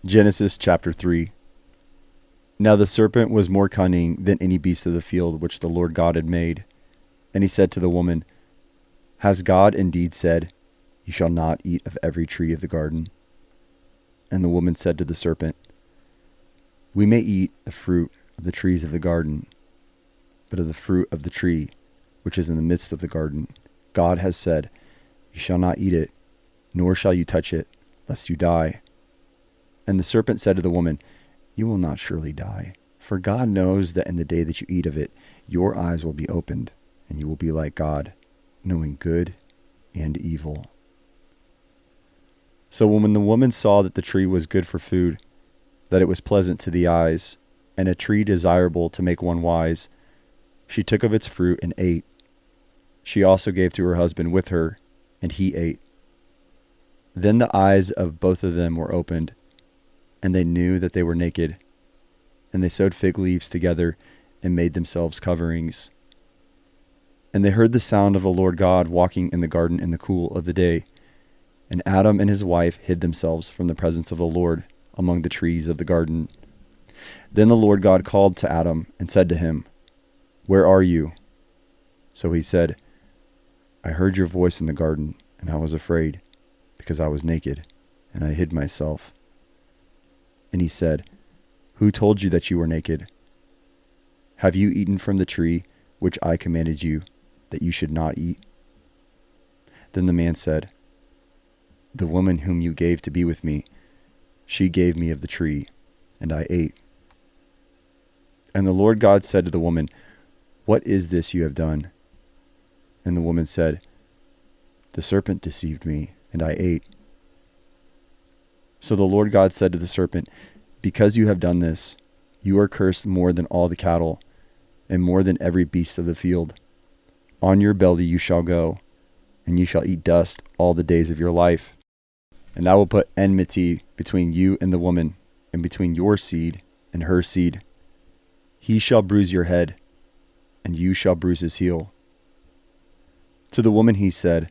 Genesis chapter 3. Now the serpent was more cunning than any beast of the field which the Lord God had made. And he said to the woman, Has God indeed said, You shall not eat of every tree of the garden? And the woman said to the serpent, We may eat the fruit of the trees of the garden, but of the fruit of the tree which is in the midst of the garden, God has said, You shall not eat it, nor shall you touch it, lest you die. And the serpent said to the woman, You will not surely die, for God knows that in the day that you eat of it, your eyes will be opened, and you will be like God, knowing good and evil. So when the woman saw that the tree was good for food, that it was pleasant to the eyes, and a tree desirable to make one wise, she took of its fruit and ate. She also gave to her husband with her, and he ate. Then the eyes of both of them were opened, and they knew that they were naked. And they sewed fig leaves together and made themselves coverings. And they heard the sound of the Lord God walking in the garden in the cool of the day. And Adam and his wife hid themselves from the presence of the Lord among the trees of the garden. Then the Lord God called to Adam and said to him, Where are you? So he said, I heard your voice in the garden, and I was afraid, because I was naked, and I hid myself. And he said, Who told you that you were naked? Have you eaten from the tree which I commanded you that you should not eat? Then the man said, The woman whom you gave to be with me, she gave me of the tree, and I ate. And the Lord God said to the woman, What is this you have done? And the woman said, The serpent deceived me, and I ate. So the Lord God said to the serpent, Because you have done this, you are cursed more than all the cattle, and more than every beast of the field. On your belly you shall go, and you shall eat dust all the days of your life. And I will put enmity between you and the woman, and between your seed and her seed. He shall bruise your head, and you shall bruise his heel. To the woman he said,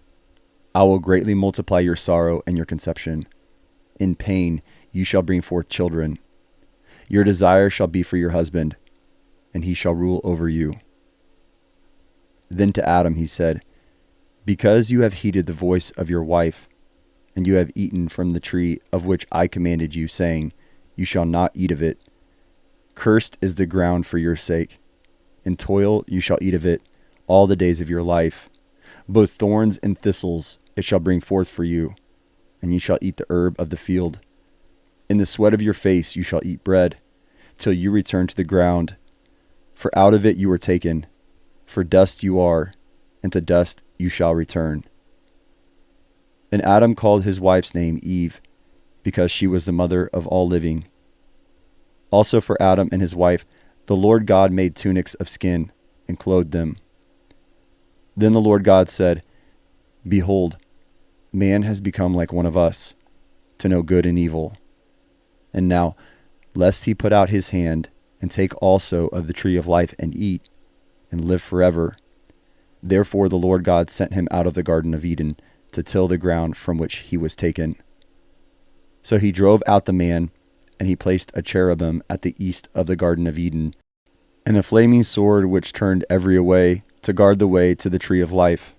I will greatly multiply your sorrow and your conception. In pain you shall bring forth children. Your desire shall be for your husband, and he shall rule over you. Then to Adam he said, Because you have heeded the voice of your wife, and you have eaten from the tree of which I commanded you, saying, You shall not eat of it. Cursed is the ground for your sake. In toil you shall eat of it all the days of your life. Both thorns and thistles it shall bring forth for you, and you shall eat the herb of the field. In the sweat of your face you shall eat bread, till you return to the ground. For out of it you were taken, for dust you are, and to dust you shall return. And Adam called his wife's name Eve, because she was the mother of all living. Also for Adam and his wife the Lord God made tunics of skin, and clothed them. Then the Lord God said, Behold, man has become like one of us, to know good and evil. And now, lest he put out his hand, and take also of the tree of life, and eat, and live forever. Therefore the Lord God sent him out of the Garden of Eden, to till the ground from which he was taken. So he drove out the man, and he placed a cherubim at the east of the Garden of Eden, and a flaming sword which turned every way, to guard the way to the tree of life.